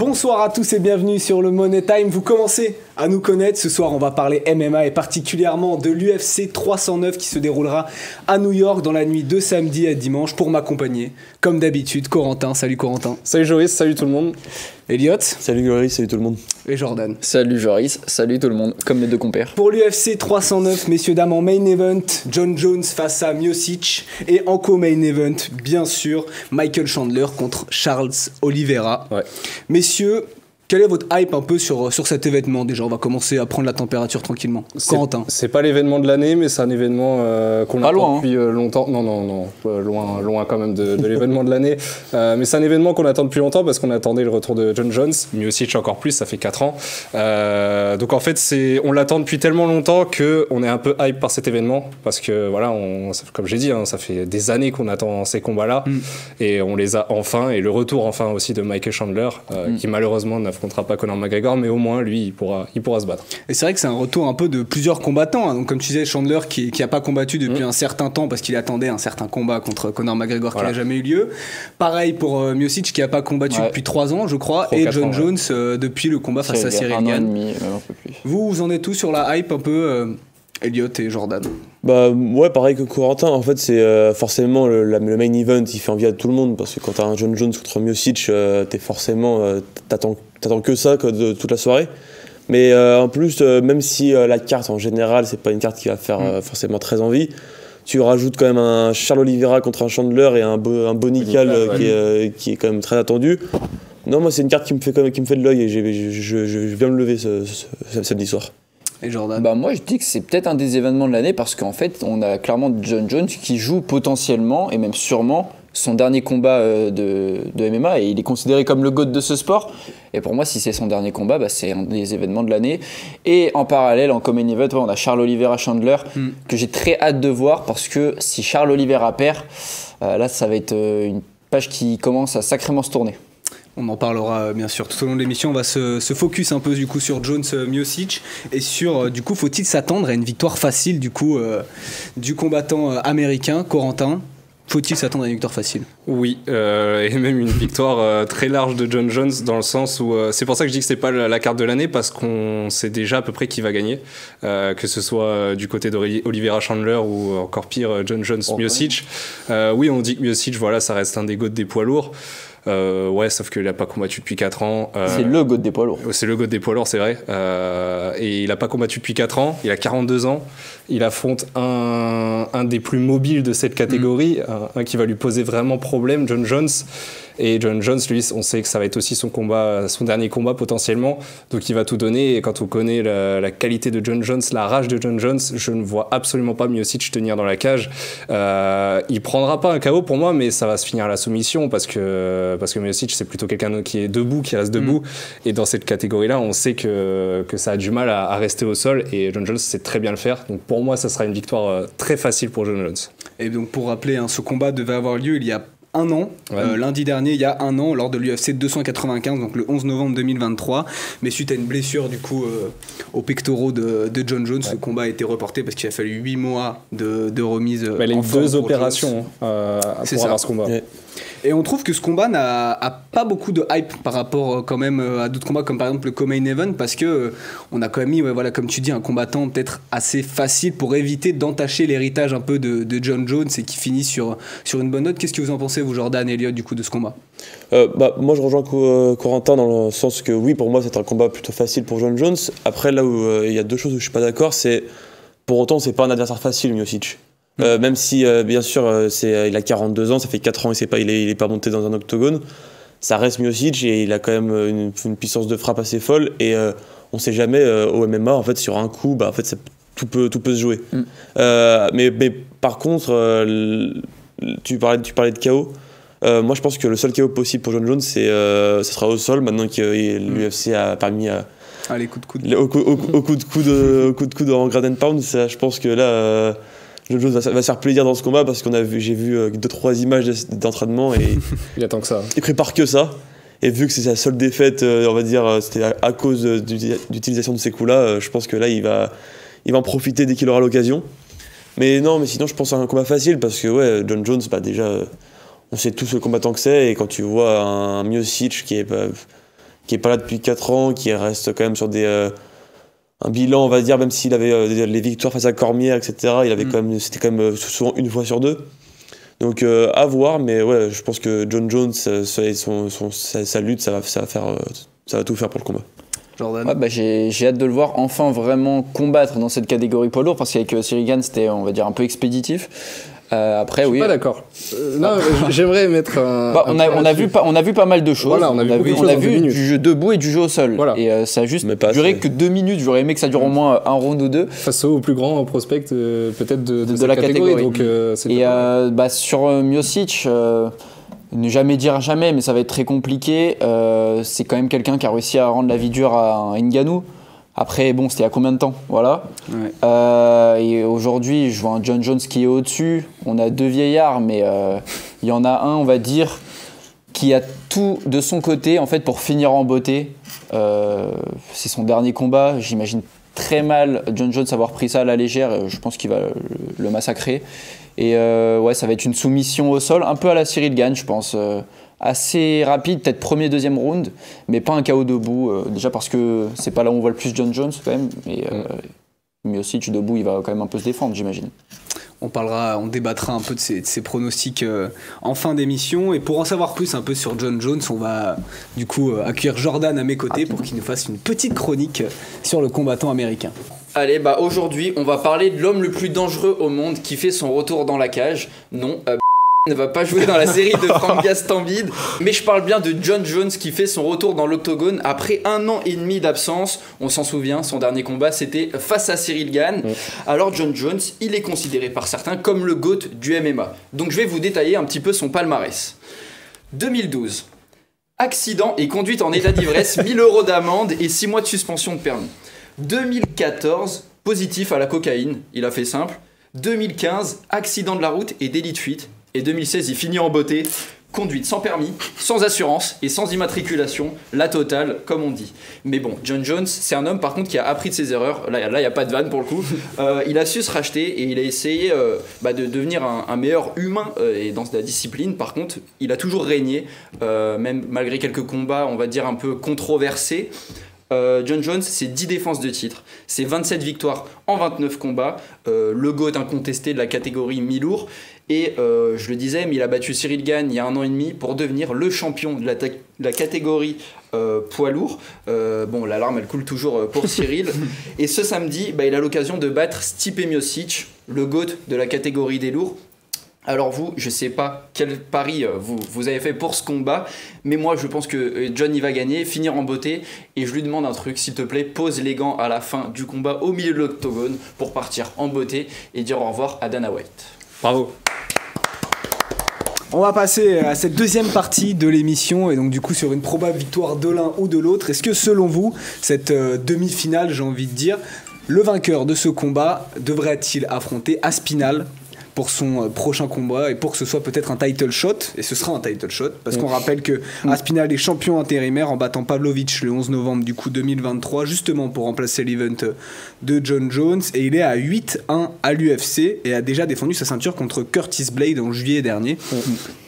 Bonsoir à tous et bienvenue sur le Money Time. Vous commencez à nous connaître. Ce soir, on va parler MMA et particulièrement de l'UFC 309 qui se déroulera à New York dans la nuit de samedi à dimanche. Pour m'accompagner, comme d'habitude, Corentin. Salut Corentin. Salut Joris, salut tout le monde. Elliot. Salut Joris, salut tout le monde. Et Jordan. Salut Joris, salut tout le monde, comme mes deux compères. Pour l'UFC 309, messieurs dames, en main event, Jon Jones face à Miocic. Et en co-main event, bien sûr, Michael Chandler contre Charles Oliveira. Ouais. Messieurs, quel est votre hype un peu sur cet événement déjà? On va commencer à prendre la température tranquillement. Corentin. C'est pas l'événement de l'année, mais c'est un événement qu'on attend loin, depuis longtemps. Non, loin quand même de l'événement de l'année. Mais c'est un événement qu'on attend depuis longtemps parce qu'on attendait le retour de Jon Jones, Miocic encore plus, ça fait 4 ans. Donc en fait, on l'attend depuis tellement longtemps qu'on est un peu hype par cet événement parce que voilà, comme j'ai dit, ça fait des années qu'on attend ces combats-là et on les a enfin. Et le retour enfin aussi de Michael Chandler, qui malheureusement n'affrontera pas Conor McGregor, mais au moins lui il pourra se battre. Et c'est vrai que c'est un retour un peu de plusieurs combattants, hein. Donc comme tu disais, Chandler qui a pas combattu depuis un certain temps parce qu'il attendait un certain combat contre Conor McGregor qui n'a jamais eu lieu. Pareil pour Miocic qui a pas combattu depuis 3 ans je crois, et Jon Jones depuis le combat face à Ciryl Gane. Vous en êtes tous sur la hype un peu, Elliot et Jordan? Bah ouais, pareil que Corentin, en fait c'est forcément le main event, il fait envie à tout le monde parce que quand t'as un Jon Jones contre Miocic, t'es forcément t'attends que ça de toute la soirée. Mais en plus, même si la carte en général c'est pas une carte qui va faire forcément très envie, tu rajoutes quand même un Charles Oliveira contre un Chandler et un Bonical qui est quand même très attendu. Non, moi c'est une carte qui me fait de l'œil et je viens me lever ce samedi soir. Et Jordan? Bah moi je dis que c'est peut-être un des événements de l'année parce qu'en fait on a clairement Jon Jones qui joue potentiellement et même sûrement son dernier combat de MMA et il est considéré comme le GOAT de ce sport. Et pour moi, si c'est son dernier combat, bah, c'est un des événements de l'année. Et en parallèle, en common event, on a Charles Oliveira Chandler que j'ai très hâte de voir parce que si Charles Oliveira perd, là ça va être une page qui commence à sacrément se tourner. On en parlera bien sûr tout au long de l'émission. On va se focus un peu du coup sur Jones Miocic et sur du coup faut-il s'attendre à une victoire facile du coup du combattant américain Corentin? Faut-il s'attendre à une victoire facile? Oui, et même une victoire très large de Jon Jones dans le sens où c'est pour ça que je dis que c'est pas la carte de l'année parce qu'on sait déjà à peu près qui va gagner, que ce soit du côté d'Oliveira Chandler ou encore pire Jon Jones Miocic. Oui, on dit que Miocic, voilà, ça reste un des GOAT des poids lourds. Ouais, sauf qu'il n'a pas combattu depuis 4 ans. C'est le GOAT des poids lourds. C'est le GOAT des poids lourds, c'est vrai. Et il n'a pas combattu depuis 4 ans. Il a 42 ans. Il affronte un des plus mobiles de cette catégorie, un qui va lui poser vraiment problème, Jon Jones. Et Jon Jones, lui, on sait que ça va être aussi son dernier combat potentiellement. Donc il va tout donner. Et quand on connaît la qualité de Jon Jones, la rage de Jon Jones, je ne vois absolument pas Miocic tenir dans la cage. Il prendra pas un KO pour moi, mais ça va se finir à la soumission parce que Miocic, c'est plutôt quelqu'un qui est debout, qui reste debout. Et dans cette catégorie-là, on sait que ça a du mal à rester au sol. Et Jon Jones sait très bien le faire. Donc pour moi, ça sera une victoire très facile pour Jon Jones. Et donc pour rappeler, ce combat devait avoir lieu il y a un an, lundi dernier, il y a un an, lors de l'UFC 295, donc le 11 novembre 2023. Mais suite à une blessure du coup aux pectoraux de Jon Jones, ce combat a été reporté parce qu'il a fallu 8 mois de remise. Il a eu 2 opérations pour avoir ce combat. Et on trouve que ce combat n'a pas beaucoup de hype par rapport quand même à d'autres combats comme par exemple le co-main event parce que on a quand même mis, voilà, comme tu dis, un combattant peut-être assez facile pour éviter d'entacher l'héritage un peu de Jon Jones et qui finit sur une bonne note. Qu'est-ce que vous en pensez, vous, Jordan et Elliot, du coup, de ce combat? Moi je rejoins Corentin dans le sens que oui, pour moi c'est un combat plutôt facile pour Jon Jones. Après, là où il y a 2 choses où je suis pas d'accord, c'est pour autant c'est pas un adversaire facile, Miocic. Même si bien sûr il a 42 ans, ça fait 4 ans il est pas monté dans un octogone, ça reste Miocic et il a quand même une puissance de frappe assez folle et on sait jamais au MMA en fait sur un coup en fait tout peut se jouer. Mais par contre tu parlais de KO. Moi je pense que le seul KO possible pour Jon Jones ce sera au sol maintenant que l'UFC a permis les coups de coude au coup de coude en ground and pound. Ça, je pense que là Jon Jones va se faire plaisir dans ce combat parce j'ai vu 2-3 images d'entraînement et il attend que ça. Il prépare que ça. Et vu que c'est sa seule défaite, on va dire, c'était à cause d'utilisation de ces coups-là, je pense que là il va en profiter dès qu'il aura l'occasion. Mais sinon je pense à un combat facile parce que Jon Jones, déjà, on sait tous le combattant que c'est et quand tu vois un Miocic qui est qui est pas là depuis 4 ans, qui reste quand même sur un bilan, on va dire, même s'il avait les victoires face à Cormier, etc. C'était quand même souvent une fois sur 2. Donc à voir, mais ouais, je pense que Jon Jones, sa lutte, ça va tout faire pour le combat. Jordan. Ouais, j'ai hâte de le voir enfin vraiment combattre dans cette catégorie poids lourd, parce qu'avec Cyril Gane c'était, on va dire, un peu expéditif. Après, je suis pas d'accord. Non, j'aimerais mettre un. On a vu pas mal de choses. Voilà, on a vu du jeu debout et du jeu au sol. Voilà. Et ça a juste duré que 2 minutes. J'aurais aimé que ça dure au moins un round ou 2. Face au plus grand prospect peut-être de la catégorie. Donc, sur Miocic, ne jamais dire jamais, mais ça va être très compliqué. C'est quand même quelqu'un qui a réussi à rendre la vie dure à un Ngannou. Après, bon, c'était il y a combien de temps, voilà. Ouais. Et aujourd'hui, je vois un Jon Jones qui est au-dessus. On a 2 vieillards, mais il y en a un, on va dire, qui a tout de son côté, en fait, pour finir en beauté. C'est son dernier combat. J'imagine très mal Jon Jones avoir pris ça à la légère. Je pense qu'il va le massacrer. Et ouais, ça va être une soumission au sol, un peu à la Cyril Gane, je pense. Assez rapide, peut-être premier, deuxième round, mais pas un KO debout. Déjà parce que c'est pas là où on voit le plus Jon Jones quand même. Mais aussi, debout, il va quand même un peu se défendre, j'imagine. On débattra un peu de ces pronostics en fin d'émission. Et pour en savoir plus un peu sur Jon Jones, on va du coup accueillir Jordan à mes côtés pour qu'il nous fasse une petite chronique sur le combattant américain. Allez, aujourd'hui, on va parler de l'homme le plus dangereux au monde qui fait son retour dans la cage. Non, ne va pas jouer dans la série de Frank Gastambide, mais je parle bien de Jon Jones qui fait son retour dans l'octogone après 1 an et demi d'absence. On s'en souvient, son dernier combat c'était face à Cyril Gane. Alors Jon Jones, il est considéré par certains comme le GOAT du MMA. Donc je vais vous détailler un petit peu son palmarès. 2012, accident et conduite en état d'ivresse, 1 000 € d'amende et 6 mois de suspension de permis. 2014, positif à la cocaïne, il a fait simple. 2015, accident de la route et délit de fuite. Et 2016, il finit en beauté, conduite sans permis, sans assurance et sans immatriculation, la totale, comme on dit. Mais bon, Jon Jones, c'est un homme par contre qui a appris de ses erreurs. Là, il n'y a pas de vanne pour le coup. Il a su se racheter et il a essayé de devenir un meilleur humain. Et dans la discipline, par contre, il a toujours régné, même malgré quelques combats, on va dire, un peu controversés. Jon Jones, c'est 10 défenses de titre, c'est 27 victoires en 29 combats, le GOAT incontesté de la catégorie mi-lourd. Et je le disais, mais il a battu Cyril Gane il y a 1 an et demi pour devenir le champion de la catégorie poids lourd. Bon, l'alarme elle coule toujours pour Cyril. Et ce samedi, il a l'occasion de battre Stipe Miocic, le GOAT de la catégorie des lourds. Alors vous, je sais pas quel pari vous avez fait pour ce combat, mais moi je pense que Jon il va gagner, finir en beauté, et je lui demande un truc, s'il te plaît, pose les gants à la fin du combat au milieu de l'octogone pour partir en beauté et dire au revoir à Dana White. Bravo. On va passer à cette deuxième partie de l'émission et donc du coup sur une probable victoire de l'un ou de l'autre. Est-ce que selon vous, cette demi-finale, j'ai envie de dire, le vainqueur de ce combat devrait-il affronter Aspinall pour son prochain combat et pour que ce soit peut-être un title shot, et ce sera un title shot parce qu'on rappelle que Aspinall est champion intérimaire en battant Pavlovich le 11 novembre du coup 2023 justement pour remplacer l'event de Jon Jones, et il est à 8-1 à l'UFC et a déjà défendu sa ceinture contre Curtis Blade en juillet dernier.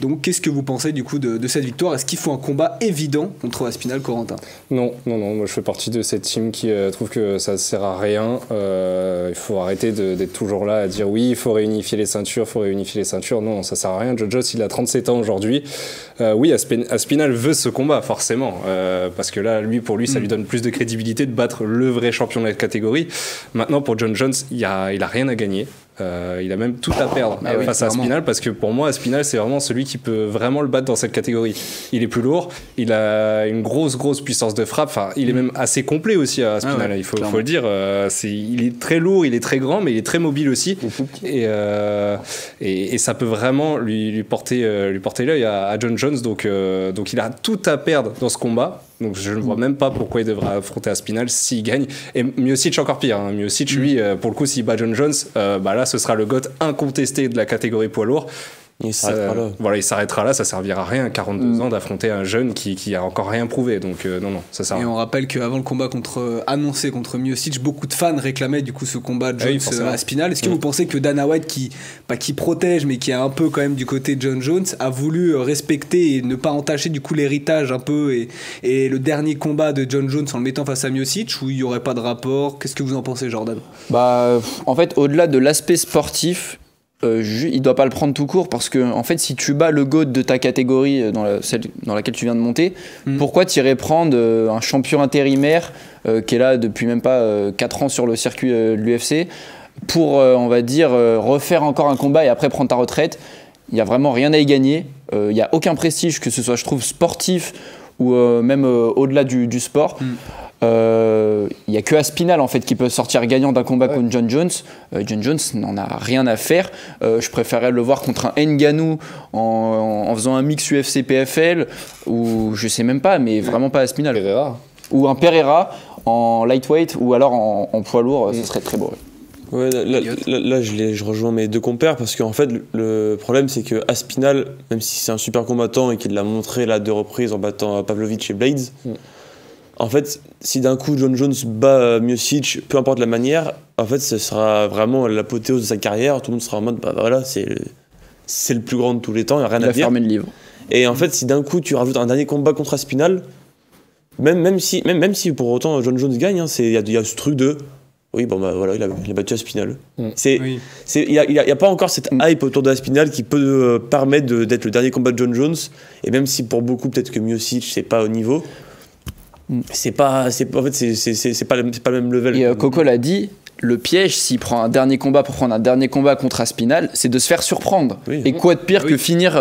Donc qu'est-ce que vous pensez du coup de cette victoire? Est-ce qu'il faut un combat évident contre Aspinall, Corentin? Non, moi je fais partie de cette team qui trouve que ça sert à rien. Il faut arrêter d'être toujours là à dire oui, il faut réunifier les ceintures, non, ça sert à rien. Jon Jones, il a 37 ans aujourd'hui. Oui, Aspinall veut ce combat, forcément, parce que là, pour lui, ça lui donne plus de crédibilité de battre le vrai champion de la catégorie. Maintenant, pour Jon Jones, il a rien à gagner. Il a même tout à perdre face à Aspinall, parce que pour moi Aspinall c'est vraiment celui qui peut vraiment le battre dans cette catégorie. Il est plus lourd, il a une grosse puissance de frappe, enfin, il est même assez complet aussi à Aspinall, il faut le dire. Il est très lourd, il est très grand, mais il est très mobile aussi, et ça peut vraiment lui porter l'œil à Jon Jones, donc il a tout à perdre dans ce combat. Donc je ne vois même pas pourquoi il devrait affronter Aspinall s'il gagne. Et Miocic encore pire. Miocic, lui, pour le coup, s'il bat Jon Jones, là, ce sera le GOAT incontesté de la catégorie poids lourd. Il s'arrêtera là, ça servira à rien, 42 ans d'affronter un jeune qui a encore rien prouvé, donc non, ça sert à rien. Et on rappelle qu'avant le combat annoncé contre Miocic, beaucoup de fans réclamaient du coup ce combat Jones-Aspinall. Est-ce que vous pensez que Dana White, qui protège, mais qui est un peu quand même du côté de John Jones, a voulu respecter et ne pas entacher du coup l'héritage un peu et le dernier combat de John Jones en le mettant face à Miocic, où il n'y aurait pas de rapport? Qu'est-ce que vous en pensez, Jordan? En fait, au-delà de l'aspect sportif, il doit pas le prendre tout court, parce que en fait, si tu bats le GOAT de ta catégorie, celle dans laquelle tu viens de monter, pourquoi t'irais prendre un champion intérimaire qui est là depuis même pas 4 ans sur le circuit de l'UFC pour, on va dire, refaire encore un combat et après prendre ta retraite? Il y a vraiment rien à y gagner. Il n'y a aucun prestige, que ce soit, je trouve, sportif ou même au-delà du sport. Il n'y a que Aspinall en fait qui peut sortir gagnant d'un combat contre John Jones. John Jones n'en a rien à faire. Je préférerais le voir contre un Ngannou en faisant un mix UFC PFL, ou je sais même pas, mais vraiment pas Aspinall. Pereira. Ou un Pereira en lightweight, ou alors en poids lourd, ce serait très beau. Ouais, là je rejoins mes deux compères, parce qu'en fait le problème c'est que Aspinall, même si c'est un super combattant et qu'il l'a montré là 2 reprises en battant Pavlovich et Blades, en fait si d'un coup John Jones bat Miocic, peu importe la manière, en fait ce sera vraiment l'apothéose de sa carrière. Tout le monde sera en mode voilà, c'est le plus grand de tous les temps, il n'y a rien à dire. Il a fermé le livre. Et en fait si d'un coup tu rajoutes un dernier combat contre Aspinall, même si pour autant John Jones gagne, il y a ce truc de oui, voilà, il a battu Aspinall. Il n'y a pas encore cette hype autour de Aspinall qui peut permettre d'être le dernier combat de John Jones. Et même si pour beaucoup, peut-être que Miocic, c'est pas au niveau, c'est pas le même level. Et Coco l'a dit, le piège, s'il prend un dernier combat pour prendre un dernier combat contre Aspinall, c'est de se faire surprendre. Et quoi de pire que finir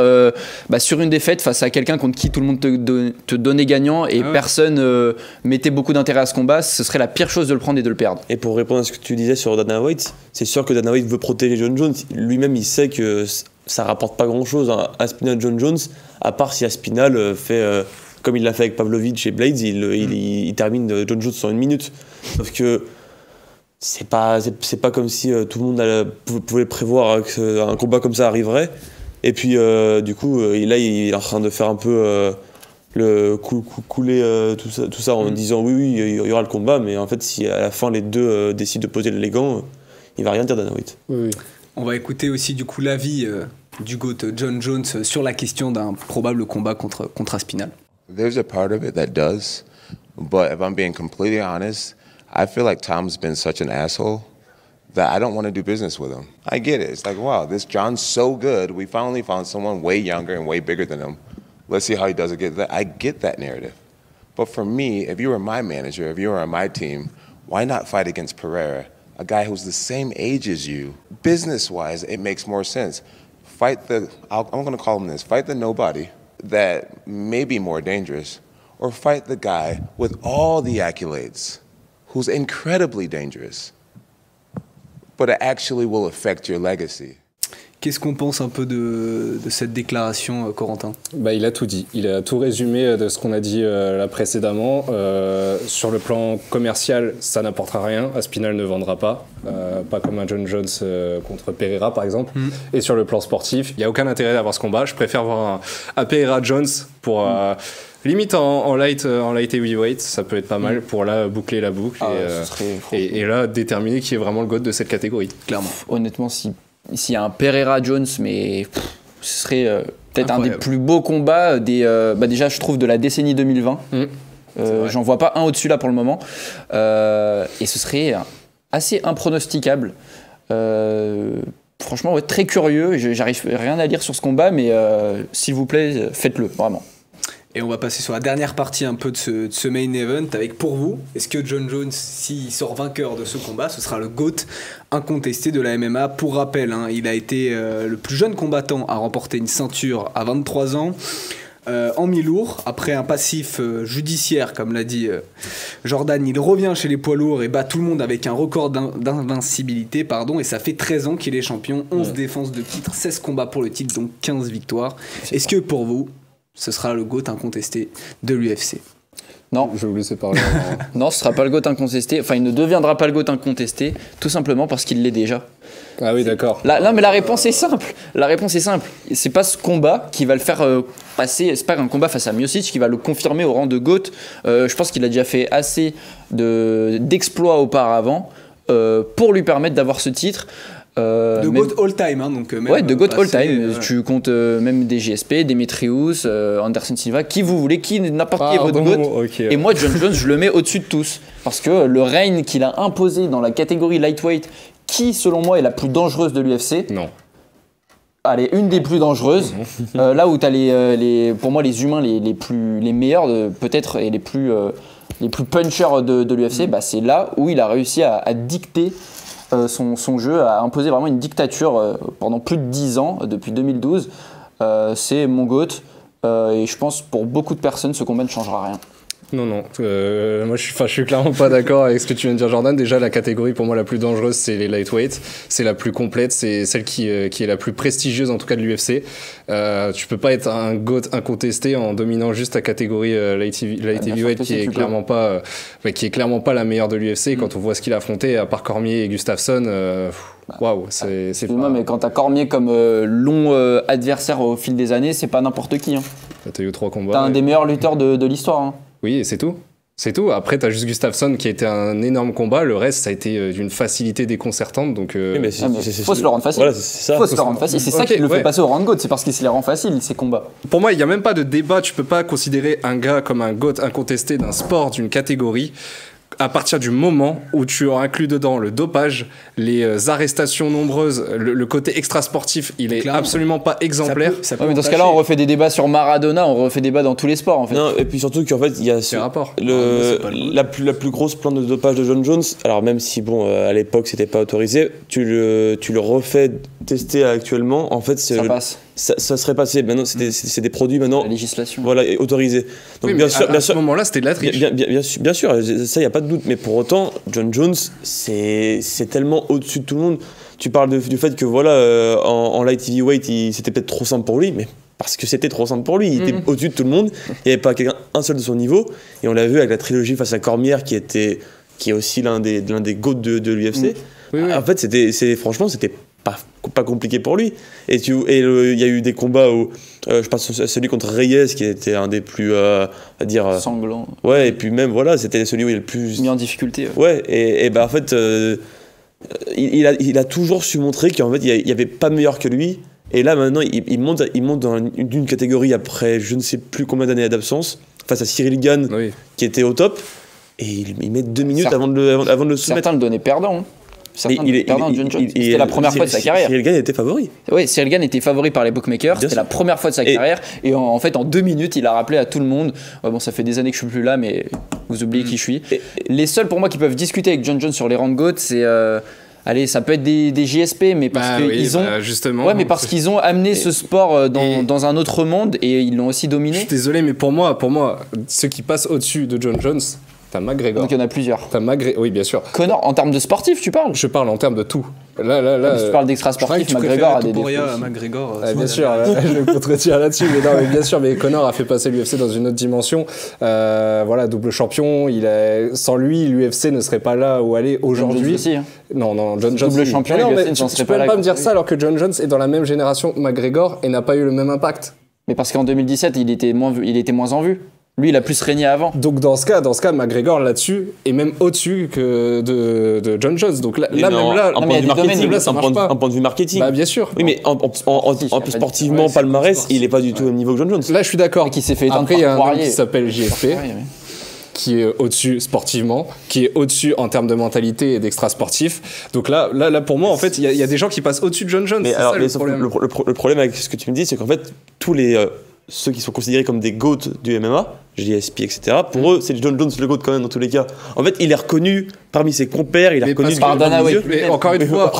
sur une défaite face à quelqu'un contre qui tout le monde te donnait gagnant et personne mettait beaucoup d'intérêt à ce combat? Ce serait la pire chose de le prendre et de le perdre. Et pour répondre à ce que tu disais sur Dana White, c'est sûr que Dana White veut protéger John Jones. Lui-même, il sait que ça rapporte pas grand-chose à Aspinall John Jones, à part si Aspinall fait... comme il l'a fait avec Pavlovich et Blades, il termine John Jones en 1 minute. Sauf que c'est pas comme si tout le monde pouvait prévoir qu'un combat comme ça arriverait. Et puis du coup, là il est en train de faire un peu couler tout ça en disant oui, il y aura le combat, mais en fait si à la fin les deux décident de poser les gants, il va rien dire Dana White. Oui. On va écouter aussi du coup l'avis du GOAT John Jones sur la question d'un probable combat contre Aspinall. There's a part of it that does, but if I'm being completely honest, I feel like Tom's been such an asshole that I don't want to do business with him. I get it. It's like, wow, this John's so good. We finally found someone way younger and way bigger than him. Let's see how he does against that. I get that narrative. But for me, if you were my manager, if you were on my team, why not fight against Pereira, a guy who's the same age as you? Business-wise, it makes more sense. I'm going to call him this. Fight the nobody that may be more dangerous, or fight the guy with all the accolades who's incredibly dangerous, but it actually will affect your legacy. Qu'est-ce qu'on pense un peu de cette déclaration, Corentin? Il a tout dit. Il a tout résumé de ce qu'on a dit là précédemment. Sur le plan commercial, ça n'apportera rien. Aspinall ne vendra pas. Pas comme un John Jones contre Pereira, par exemple. Et sur le plan sportif, il n'y a aucun intérêt d'avoir ce combat. Je préfère voir un Pereira Jones pour... limite en light heavyweight, ça peut être pas mal pour là boucler la boucle et là déterminer qui est vraiment le GOAT de cette catégorie. Clairement. Honnêtement, s'il y a un Pereira Jones, mais ce serait peut-être un des plus beaux combats déjà je trouve de la décennie 2020. J'en vois pas un au-dessus là pour le moment. Et ce serait assez impronosticable. Franchement, très curieux. J'arrive rien à dire sur ce combat, mais s'il vous plaît, faites-le, vraiment. Et on va passer sur la dernière partie un peu de ce main event avec, pour vous, est-ce que John Jones, s'il sort vainqueur de ce combat, ce sera le GOAT incontesté de la MMA? Pour rappel, il a été le plus jeune combattant à remporter une ceinture à 23 ans en mi-lourd. Après un passif judiciaire, comme l'a dit Jordan, il revient chez les poids lourds et bat tout le monde avec un record d'invincibilité, et ça fait 13 ans qu'il est champion, 11 défenses de titre, 16 combats pour le titre, donc 15 victoires. Est-ce que pour vous, ce sera le GOAT incontesté de l'UFC? Non. Je vais vous laisser parler. Non, ce sera pas le GOAT incontesté. Enfin, il ne deviendra pas le GOAT incontesté, tout simplement parce qu'il l'est déjà. Ah oui, d'accord. Non, mais la réponse est simple. La réponse est simple. C'est pas ce combat qui va le faire passer. C'est pas un combat face à Miocic qui va le confirmer au rang de GOAT. Je pense qu'il a déjà fait assez d'exploits auparavant pour lui permettre d'avoir ce titre. De GOAT all-time, hein, donc même ouais, de GOAT passé, all-time. Tu comptes même des GSP, Demetrius, Anderson Silva, qui vous voulez, n'importe qui est votre GOAT. Okay. Et moi, John Jones, je le mets au-dessus de tous. Parce que le règne qu'il a imposé dans la catégorie lightweight, qui selon moi est la plus dangereuse de l'UFC. Non. Allez, une des plus dangereuses. Là où tu as pour moi les humains les meilleurs, peut-être, et les plus punchers de l'UFC, bah, c'est là où il a réussi à dicter son jeu, à imposer vraiment une dictature pendant plus de 10 ans, depuis 2012. C'est mon GOAT. Et je pense pour beaucoup de personnes, ce combat ne changera rien. Non, moi je suis clairement pas d'accord avec ce que tu viens de dire, Jordan. Déjà, la catégorie pour moi la plus dangereuse, c'est les lightweight. C'est la plus complète, c'est celle qui est la plus prestigieuse en tout cas de l'UFC. Tu peux pas être un GOAT incontesté en dominant juste la catégorie light heavyweight qui est clairement pas la meilleure de l'UFC. Et quand on voit ce qu'il a affronté, à part Cormier et Gustafsson, waouh, c'est pas... Mais quand t'as Cormier comme long adversaire au fil des années, c'est pas n'importe qui. Hein. T'as eu 3 combats. T'as un des meilleurs lutteurs de l'histoire. Hein. Oui, et c'est tout. C'est tout. Après, t'as juste Gustafsson qui a été un énorme combat. Le reste, ça a été d'une facilité déconcertante. Donc, oui, mais faut se le rendre facile. Voilà, c'est ça. Faut se le rendre facile. C'est ça qui le fait passer au rang de GOAT. C'est parce qu'il se les rend faciles, ces combats. Pour moi, il n'y a même pas de débat. Tu peux pas considérer un gars comme un GOAT incontesté d'un sport, d'une catégorie, à partir du moment où tu inclus dedans le dopage, les arrestations nombreuses, le côté extra-sportif, il est absolument pas exemplaire. Ça peut mais dans ce cas-là, on refait des débats sur Maradona, on refait des débats dans tous les sports en fait. Non, et puis surtout qu'en fait, il y a la plus grosse plainte de dopage de John Jones. Alors même si bon, à l'époque c'était pas autorisé, tu le refais tester actuellement. En fait, ça passe. Ça serait passé. Maintenant, c'est des produits maintenant. La législation. Voilà, autorisés. Donc oui, à ce moment-là, c'était de la triche. Bien sûr, ça, il n'y a pas de doute. Mais pour autant, John Jones, c'est tellement au-dessus de tout le monde. Tu parles du fait que voilà, en light heavyweight, c'était peut-être trop simple pour lui, mais parce que c'était trop simple pour lui. Il était au-dessus de tout le monde. Il n'y avait pas un seul de son niveau. Et on l'a vu avec la trilogie face à Cormier, qui est aussi l'un des GOAT de l'UFC. Oui. En fait, franchement, c'était pas compliqué pour lui. Et il y a eu des combats où je pense à celui contre Reyes qui était un des plus sanglant. Ouais, et puis même voilà, c'était celui où il est le plus mis en difficulté. Ouais, et bah en fait il a toujours su montrer qu'en fait il y avait pas meilleur que lui. Et là maintenant il monte dans une catégorie après je ne sais plus combien d'années d'absence face à Cyril Gane qui était au top et il met 2 minutes avant de le soumettre. Certains le donnaient perdant. C'était la première fois de sa carrière. Cyril Gane était favori. Oui, Cyril Gane était favori par les bookmakers. C'était la première fois de sa carrière. Et en fait, en 2 minutes, il a rappelé à tout le monde. Bon, ça fait des années que je suis plus là, mais vous oubliez qui je suis. Les seuls pour moi qui peuvent discuter avec John Jones sur les rangs de GOAT, c'est. Allez, ça peut être des JSP, mais parce qu'ils ont. Justement. Ouais, mais parce qu'ils ont amené ce sport dans un autre monde et ils l'ont aussi dominé. Je suis désolé, mais pour moi, ceux qui passent au-dessus de John Jones. T'as McGregor. Donc il y en a plusieurs. Oui, bien sûr. Conor, en termes de sportif, tu parles? Je parle en termes de tout. Là, si tu parles d'extra sportif, McGregor a des défauts. McGregor. Bien sûr, je vais contredire là-dessus, mais bien sûr, mais Conor a fait passer l'UFC dans une autre dimension. Voilà, double champion. Sans lui, l'UFC ne serait pas là où elle est aujourd'hui. Aussi, hein. Non, John Jones. Double champion, tu peux pas me dire ça alors que John Jones est dans la même génération que McGregor et n'a pas eu le même impact. Mais parce qu'en 2017, il était moins en vue. Lui, il a plus régné avant. Donc dans ce cas, McGregor là-dessus est même au-dessus que de John Jones. Donc là, un point de vue marketing. Bah bien sûr. Oui, mais en sportivement, palmarès, il est pas du tout au même niveau que John Jones. Là, je suis d'accord. Qui s'est fait éteindre. Après, il y a un homme qui s'appelle JSP. Qui est au-dessus sportivement, qui est au-dessus en termes de mentalité et d'extra sportif. Donc là, pour moi, en fait, il y a des gens qui passent au-dessus de John Jones. Mais alors, le problème avec ce que tu me dis, c'est qu'en fait, tous les ceux qui sont considérés comme des GOAT du MMA, JSP, etc., pour eux, c'est John Jones le GOAT quand même dans tous les cas. En fait, il est reconnu parmi ses compères, il est reconnu par Dana White. Mais encore une fois,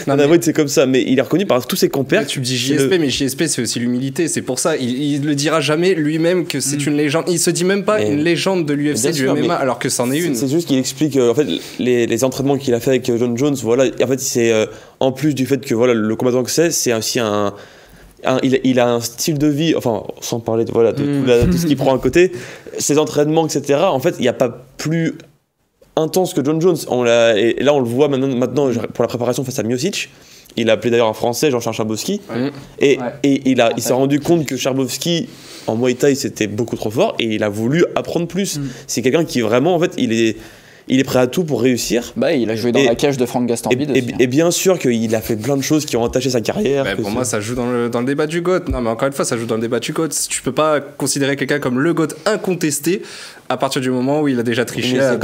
Dana White, c'est comme ça, mais il est reconnu par tous ses compères. Tu me dis JSP, mais JSP, c'est aussi l'humilité. C'est pour ça, il le dira jamais lui-même que c'est une légende. Il se dit même pas une légende de l'UFC, du MMA, alors que c'en est une. C'est juste qu'il explique en fait les entraînements qu'il a fait avec John Jones. Voilà, en fait, c'est en plus du fait que voilà le combattant que c'est aussi il a un style de vie, enfin, sans parler de, voilà, tout ce qu'il prend à côté, ses entraînements, etc. En fait, il n'y a pas plus intense que John Jones. Et là, on le voit maintenant pour la préparation face à Miocic. Il a appelé d'ailleurs un Français, Jean-Charles Charbowski. Et il s'est rendu compte que Charbowski, en Muay Thai, c'était beaucoup trop fort. Et il a voulu apprendre plus. C'est quelqu'un qui vraiment, en fait, il est prêt à tout pour réussir. Il a joué dans la cage de Franck Gastambide aussi. Et bien sûr qu'il a fait plein de choses qui ont entaché sa carrière. Pour moi, ça joue dans le débat du GOAT. Non, mais encore une fois, ça joue dans le débat du GOAT. Tu peux pas considérer quelqu'un comme le GOAT incontesté à partir du moment où il a déjà triché. C'est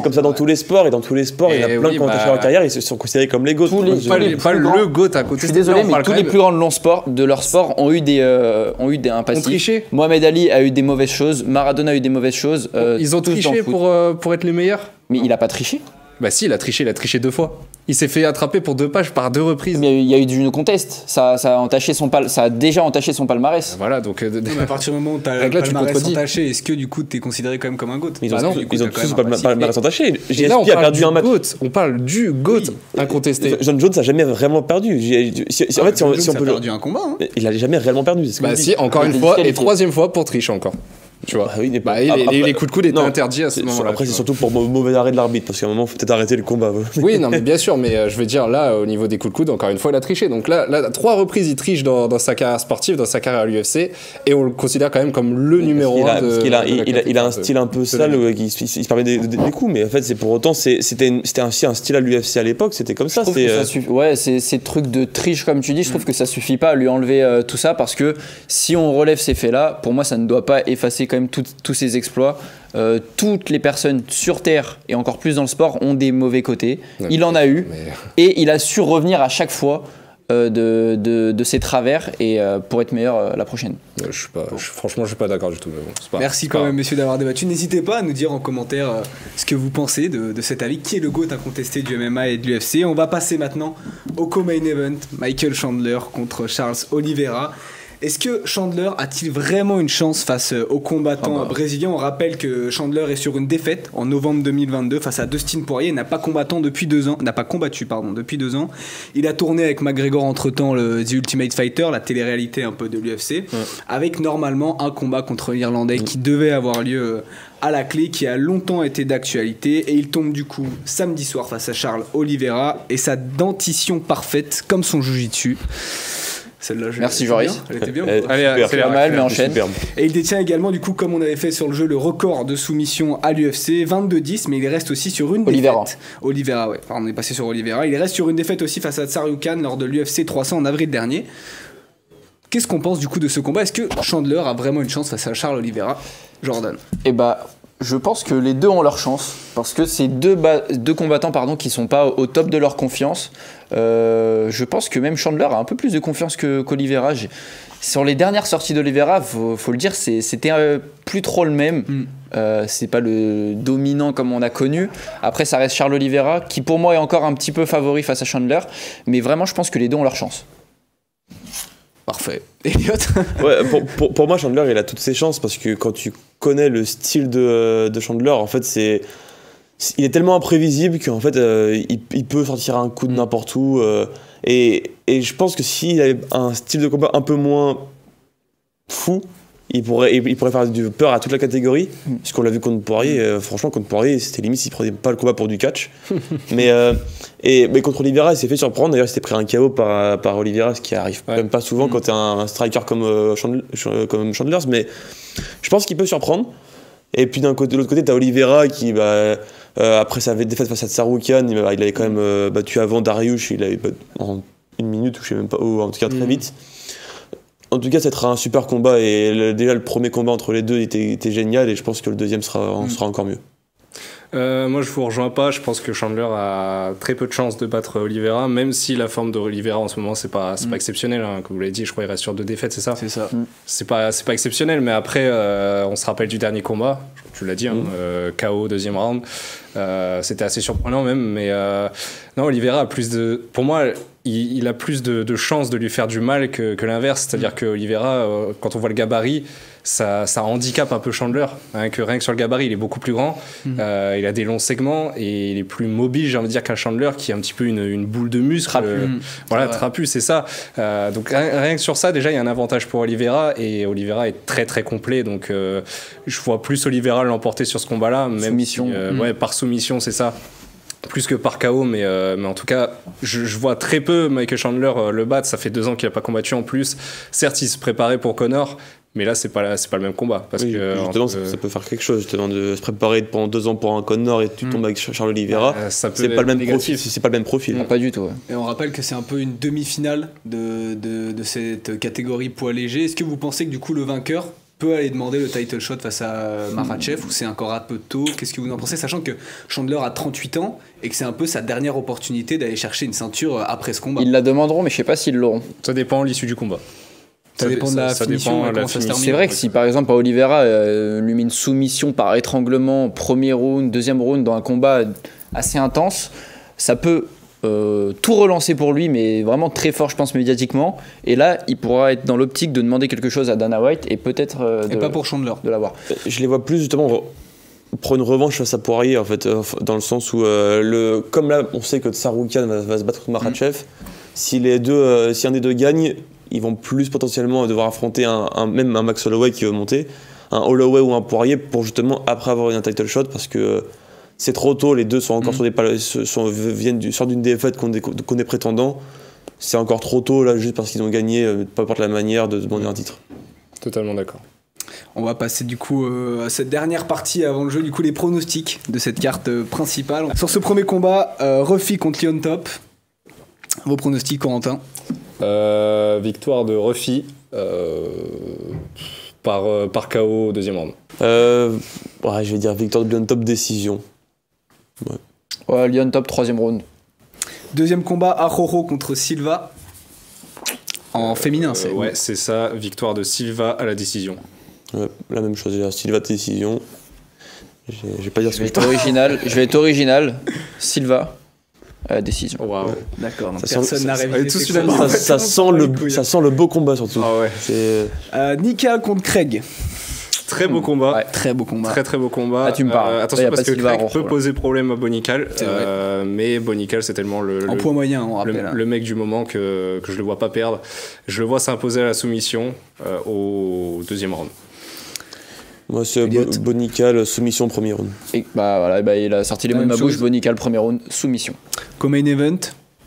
comme ça dans tous les sports. Et dans tous les sports, il y en a plein qui ont entaché leur carrière. Ils se sont considérés comme les GOAT. Pas le GOAT à côté. Je suis désolé, mais tous les plus grands de leur sport ont eu un passif. Ont triché. Mohamed Ali a eu des mauvaises choses. Maradona a eu des mauvaises choses. Ils ont triché pour être les meilleurs. Mais il a pas triché. Bah si, il a triché 2 fois. Il s'est fait attraper pour 2 pages par 2 reprises. Mais il y a eu du no contest. Ça a déjà entaché son palmarès. Voilà, donc. Mais à partir du moment où t'as le palmarès entaché, est-ce que du coup t'es considéré quand même comme un GOAT? Ils ont tous le palmarès entaché. GSP a perdu un match. On parle du GOAT incontesté. John Jones n'a jamais vraiment perdu. En fait, si on peut. Il a perdu un combat. Il a jamais réellement perdu. Bah si, encore une fois, et 3e fois pour tricher encore. Tu vois, les coups de coude étaient interdits à ce moment-là. Après, c'est surtout pour mauvais arrêt de l'arbitre, parce qu'à un moment, il faut peut-être arrêter le combat. Oui, non, mais bien sûr, mais je veux dire, là, au niveau des coups de coude, encore une fois, il a triché. Donc là 3 reprises, il triche dans sa carrière sportive, dans sa carrière à l'UFC, et on le considère quand même comme le numéro 1. Parce qu'il a un style un peu sale, il se permet des coups, mais en fait, c'est pour autant, c'était aussi un style à l'UFC à l'époque, c'était comme ça. Ces trucs de triche, comme tu dis, je trouve que ça suffit pas à lui enlever tout ça, parce que si on relève ces faits-là, pour moi, ça ne doit pas effacer quand même tous ses exploits. Toutes les personnes sur Terre, et encore plus dans le sport, ont des mauvais côtés. Il en a eu, et il a su revenir à chaque fois de ses travers et pour être meilleur la prochaine. Franchement, je suis pas d'accord du tout. Mais bon, merci quand même, messieurs, d'avoir débattu. N'hésitez pas à nous dire en commentaire ce que vous pensez de cet avis, qui est le GOAT incontesté du MMA et de l'UFC. On va passer maintenant au co-main event, Michael Chandler contre Charles Oliveira. Est-ce que Chandler a-t-il vraiment une chance face aux combattants brésiliens? On rappelle que Chandler est sur une défaite en novembre 2022 face à Dustin Poirier. Il n'a pas combattu depuis 2 ans. Il a tourné avec McGregor entre-temps The Ultimate Fighter, la télé-réalité un peu de l'UFC, avec normalement un combat contre l'Irlandais qui devait avoir lieu à la clé, qui a longtemps été d'actualité, et il tombe du coup samedi soir face à Charles Oliveira, et sa dentition parfaite comme son jiu-jitsu. Merci Joris. Elle était bien. C'est pas mal, mais enchaîne. Et il détient également, du coup, comme on avait fait sur le jeu, le record de soumission à l'UFC, 22-10, mais il reste aussi sur une défaite. Oliveira, ouais. Enfin, on est passé sur Oliveira. Il reste sur une défaite aussi face à Tsarukhan lors de l'UFC 300 en avril dernier. Qu'est-ce qu'on pense du coup de ce combat? Est-ce que Chandler a vraiment une chance face à Charles Oliveira? Jordan? Je pense que les deux ont leur chance, parce que c'est deux combattants qui sont pas au top de leur confiance. Je pense que même Chandler a un peu plus de confiance qu'Oliveira. Sur les dernières sorties d'Oliveira, faut le dire, c'était plus trop le même. C'est pas le dominant comme on a connu. Après, ça reste Charles Oliveira, qui pour moi est encore un petit peu favori face à Chandler. Mais vraiment, je pense que les deux ont leur chance. Parfait. Elliot? Pour moi, Chandler, il a toutes ses chances, parce que quand tu connais le style de Chandler, en fait, il est tellement imprévisible qu'en fait, il peut sortir un coup de n'importe où. Et je pense que s'il avait un style de combat un peu moins fou, il pourrait faire du peur à toute la catégorie, puisqu'on l'a vu contre Poirier. Franchement, contre Poirier, c'était limite s'il prenait pas le combat pour du catch. mais contre Oliveira, il s'est fait surprendre. D'ailleurs, il s'était pris un KO par Oliveira, ce qui arrive même pas souvent quand t'es un striker comme Chandler. Mais je pense qu'il peut surprendre. Et puis de l'autre côté, t'as Oliveira qui, après sa défaite face à Tsarukhan, il avait quand même battu avant Dariush. Il avait en 1 minute, ou je sais même pas, ou en tout cas très vite. En tout cas, ça sera un super combat, et déjà le premier combat entre les deux était génial, et je pense que le deuxième sera encore mieux. Moi, je vous rejoins pas. Je pense que Chandler a très peu de chances de battre Oliveira, même si la forme de Oliveira en ce moment c'est pas exceptionnel. Hein. Comme vous l'avez dit, je crois qu'il reste sur 2 défaites, c'est ça. C'est ça. C'est pas exceptionnel, mais après, on se rappelle du dernier combat. tu l'as dit, KO deuxième round. C'était assez surprenant même, mais non, Oliveira a plus de... Pour moi, il a plus de chances de lui faire du mal que l'inverse. C'est-à-dire que Oliveira, quand on voit le gabarit, ça handicape un peu Chandler, rien que sur le gabarit, il est beaucoup plus grand, il a des longs segments et il est plus mobile, j'ai envie de dire, qu'un Chandler qui est un petit peu une boule de muscle. Trapu, c'est ça. Donc rien que sur ça, déjà, il y a un avantage pour Oliveira, et Oliveira est très très complet, donc je vois plus Oliveira l'emporter sur ce combat-là, même soumission. par soumission, c'est ça. Plus que par KO, mais en tout cas, je vois très peu Michael Chandler le battre. Ça fait 2 ans qu'il n'a pas combattu en plus. Certes, il se préparait pour Conor, mais là, c'est pas le même combat. Parce que, justement, ça peut faire quelque chose, justement, de se préparer pendant 2 ans pour un Conor et tu tombes avec Charles Oliveira. C'est pas le même profil. C'est pas le même profil. Pas du tout. Ouais. Et on rappelle que c'est un peu une demi-finale de cette catégorie poids léger. Est-ce que vous pensez que du coup, le vainqueur peut aller demander le title shot face à Makhachev, ou c'est encore un peu tôt? Qu'est-ce que vous en pensez, sachant que Chandler a 38 ans et que c'est un peu sa dernière opportunité d'aller chercher une ceinture après ce combat? Ils la demanderont, mais je sais pas s'ils l'auront. Ça dépend de l'issue du combat. Ça dépend de la finition. C'est vrai que si par exemple Oliveira lui met une soumission par étranglement, premier round, deuxième round, dans un combat assez intense, ça peut tout relancer pour lui, mais vraiment très fort, je pense, médiatiquement. Et là, il pourra être dans l'optique de demander quelque chose à Dana White et peut-être pas pour Chandler de l'avoir. Je les vois plus justement pour une revanche face à Poirier, en fait, dans le sens où comme là, on sait que Tsarukyan va se battre contre Makhachev. Si un des deux gagne, ils vont plus potentiellement devoir affronter même un Max Holloway qui veut monter, un Holloway ou un Poirier, pour justement après avoir un title shot, parce que c'est trop tôt, les deux sont encore sortent d'une défaite qu'on est prétendants. C'est encore trop tôt là, juste parce qu'ils ont gagné, peu importe la manière, de demander un titre. Totalement d'accord. On va passer du coup à cette dernière partie avant le jeu, du coup les pronostics de cette carte principale. Sur ce premier combat, Ruffy contre Leon Top. Vos pronostics, Corentin? Victoire de Ruffy par KO au deuxième round. Je vais dire victoire de Leon Top, décision. Ouais, Leon Top, troisième round. Deuxième combat, Arrojo contre Silva. En féminin, c'est. Ouais, c'est ça, victoire de Silva à la décision. Ouais, la même chose, Silva décision. Je vais pas dire ce que je vais être original. Silva à la décision. Wow. D'accord, donc personne n'a révisé. Ça sent le beau combat surtout. Ah ouais. Nika contre Craig. Très beau combat. Ouais, très beau combat. Très beau combat. Ah, tu me parles. Attention parce que Craig peut poser problème à Bonical. Mais Bonical, c'est tellement en poids moyen, on rappelle. Le mec du moment que je le vois pas perdre. Je le vois s'imposer à la soumission au deuxième round. Moi, c'est Bonical, soumission premier round. Et il a sorti les mots de ma bouche. Bonical, premier round, soumission. Co-main event,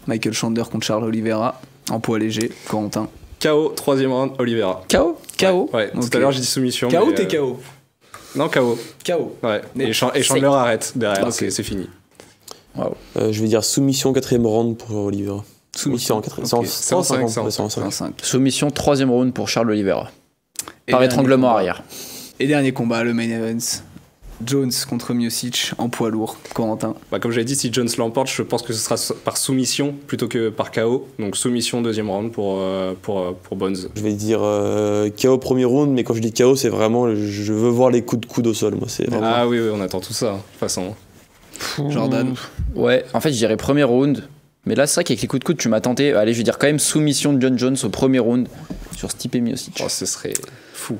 Michael Chandler contre Charles Oliveira, en poids léger, Corentin. KO, troisième round, Oliveira. KO. Ouais. Tout à l'heure, j'ai dit soumission. KO ou t'es KO? Non, KO. KO. Ouais. Et Chandler arrête derrière, okay. C'est fini. Wow. Je vais dire soumission, quatrième round pour Oliveira. Soumission en quatrième. 105. Soumission, troisième round pour Charles Oliveira. Par étranglement arrière. Et dernier combat, le main event. Jones contre Miocic en poids lourd. Corentin. Comme j'avais dit, si Jones l'emporte, je pense que ce sera par soumission plutôt que par KO. Donc soumission deuxième round pour Bones. Je vais dire KO premier round, mais quand je dis KO, c'est vraiment je veux voir les coups de coude au sol. Moi, c'est vraiment... Ah oui, on attend tout ça, de toute façon. Jordan. Ouais, en fait, je dirais premier round. Mais là, c'est vrai qu'avec les coups de coude, tu m'as tenté. Allez, je vais dire quand même soumission de John Jones au premier round sur Stipe Miocic. Oh, ce serait fou.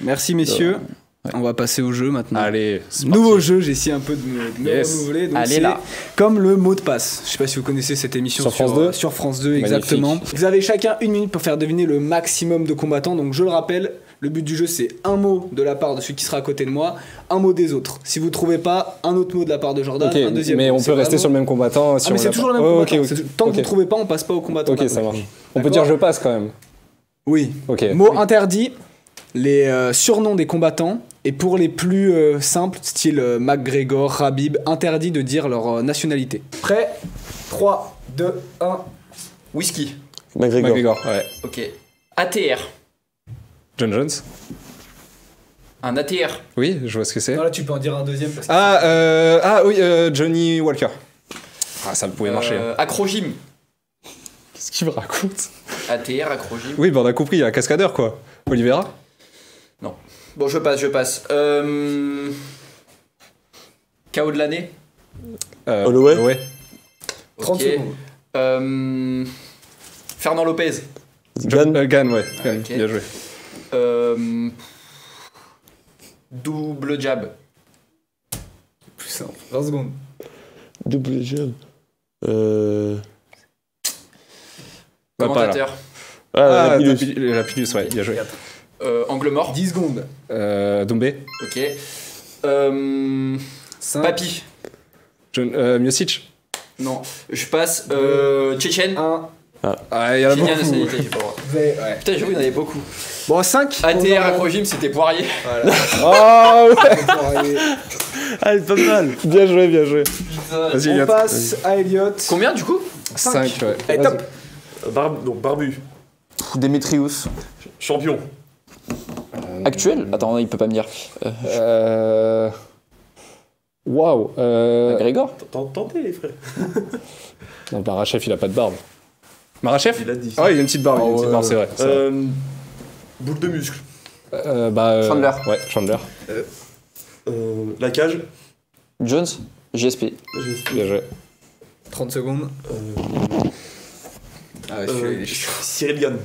Merci, messieurs. Ouais. On va passer au jeu maintenant. Allez, nouveau jeu, j'ai essayé un peu de me renouveler. Donc allez là. Comme le mot de passe. Je sais pas si vous connaissez cette émission sur France 2. Sur France 2, exactement. Vous avez chacun 1 minute pour faire deviner le maximum de combattants. Donc je le rappelle, le but du jeu c'est un mot de la part de celui qui sera à côté de moi, un mot des autres. Si vous trouvez pas, un autre mot de la part de Jordan, un deuxième. Mais on peut rester sur le même combattant. Mais c'est toujours le même combattant. Tant que vous trouvez pas, on passe pas au combattant. Ok, ça marche. On peut dire je passe quand même. Oui. Mot interdit. Les surnoms des combattants, et pour les plus simples, style McGregor, Khabib, interdit de dire leur nationalité. Prêt ? 3, 2, 1. Whisky. McGregor. Ouais. Ok. ATR. John Jones. Un ATR. Oui, je vois ce que c'est. Non, là tu peux en dire un deuxième. Parce que oui, Johnny Walker. Ah, ça pouvait marcher. Acrogym. Qu'est-ce qu'il me raconte ? ATR, Acrogym. Oui, on a compris, il y a un cascadeur quoi. Oliveira. Non. Bon, je passe. KO de l'année. Holloway. Ouais. 30 Ok. secondes. Fernand Lopez. Gann. Gann, ouais. Gann, Ok. bien joué. Double jab. Plus simple. 20 secondes. Double jab. Commentateur. Lapidus, ouais, bien joué. Angle mort. 10 secondes. Doumbé. Ok. 5. Papy. Miocic. Non. Je passe. Tchétchène. 1. Ah, il y en a Génial beaucoup. nationalité, j'ai pas le droit. Ouais. Putain, j'avoue, il y en avait beaucoup. Bon, 5. ATR Acrogym, c'était Poirier. Ah ouais. Ah, elle est pas mal. Bien joué, bien joué. Vas-y, On Elliot. passe à Elliot. Combien du coup 5, ouais. Allez, top. Donc Barbu, Demetrius. champion. Actuel Attends, il peut pas me dire. Waouh. Grégor. Tentez les frères. Non, Marachev, il a pas de barbe. Marachev. Il a dit. Ah ouais, il a une petite barbe, il a une petite barbe, c'est vrai. c'est vrai. Boule de muscle. Chandler. Ouais, Chandler. La cage. Jones. GSP. Bien joué. 30 secondes. Ah ouais, celui-là, il est chaud. Cyril Gann.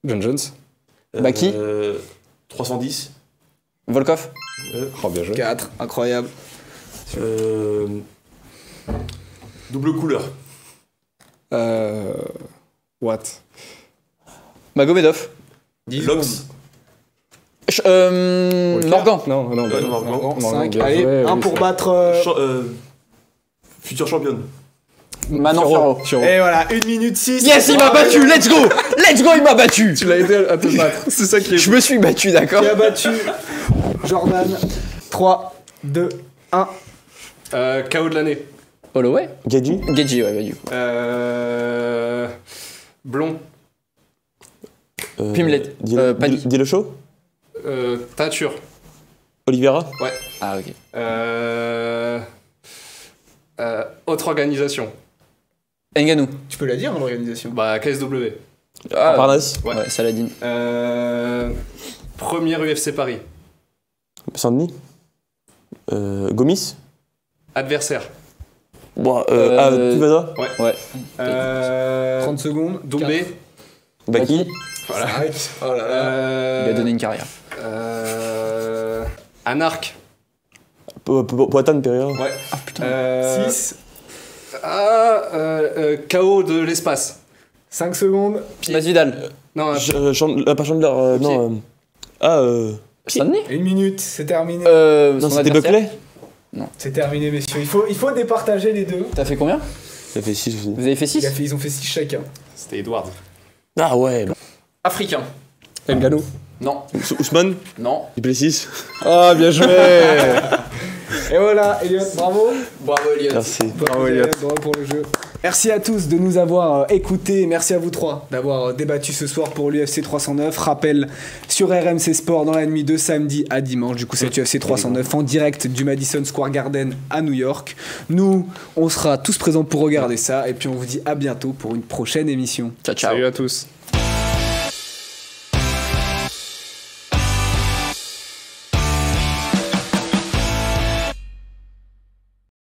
John Jones. Baki. 310. Volkov. Oh, bien joué. 4. Incroyable. Double couleur. What? Magomedov. 10 Lox. Morgan. Non, non, Ouais, non. Morgan. Non, 5. bien Allez, joué, 1 oui, pour c'est- battre. Future championne. Manon Fiorot. Fiorot. Et voilà, 1 minute 6. Yes, il m'a battu. Let's go. Let's go, il m'a battu. Tu l'as aidé à te battre. C'est ça qui est. Je me suis battu, d'accord. Qui a battu Jordan. 3, 2, 1. KO de l'année. Holloway. Gadji. Gedji, ouais, bah, du coup. Blond. Pimlet. Paddy. Dis le show. Tature. Oliveira. Ah, ok. Autre organisation. Nganou. Tu peux la dire, hein, l'organisation. Bah, KSW. Ah, Parnasse. ouais, Saladin. Premier UFC Paris. Saint-Denis. Gomis. Adversaire. Bon, Euh, Tuvasa. Ouais. 30 secondes. Doumbé. Baki. Voilà. Oh là là. Il a donné une carrière. Anarch. Poitane, Pereira. Ouais. Ah, putain. 6. KO de l'espace. 5 secondes. Masvidal. Non, Pas Chandler. Non. Saint-Denis. 1 minute, c'est terminé. Non, Son c'était adversaire. Buckley. C'est terminé, messieurs. Il faut départager les deux. T'as fait combien? Ça fait 6 aussi. Vous avez fait 6? Ils ont fait 6 chacun. c'était Edward. Ah ouais. Africain. Ngannou. Non. Ousmane. Non. Il plaît 6. Ah, bien joué. Et voilà, Elliot, bravo. Bravo, Elliot. Merci. Bravo, Elliot. Bravo pour le jeu. Merci à tous de nous avoir écoutés. Merci à vous trois d'avoir débattu ce soir pour l'UFC 309. Rappel sur RMC Sport dans la nuit de samedi à dimanche. Du coup, c'est UFC 309 en direct du Madison Square Garden à New York. Nous, on sera tous présents pour regarder ça. Et puis, on vous dit à bientôt pour une prochaine émission. Ciao, ciao. Salut à tous.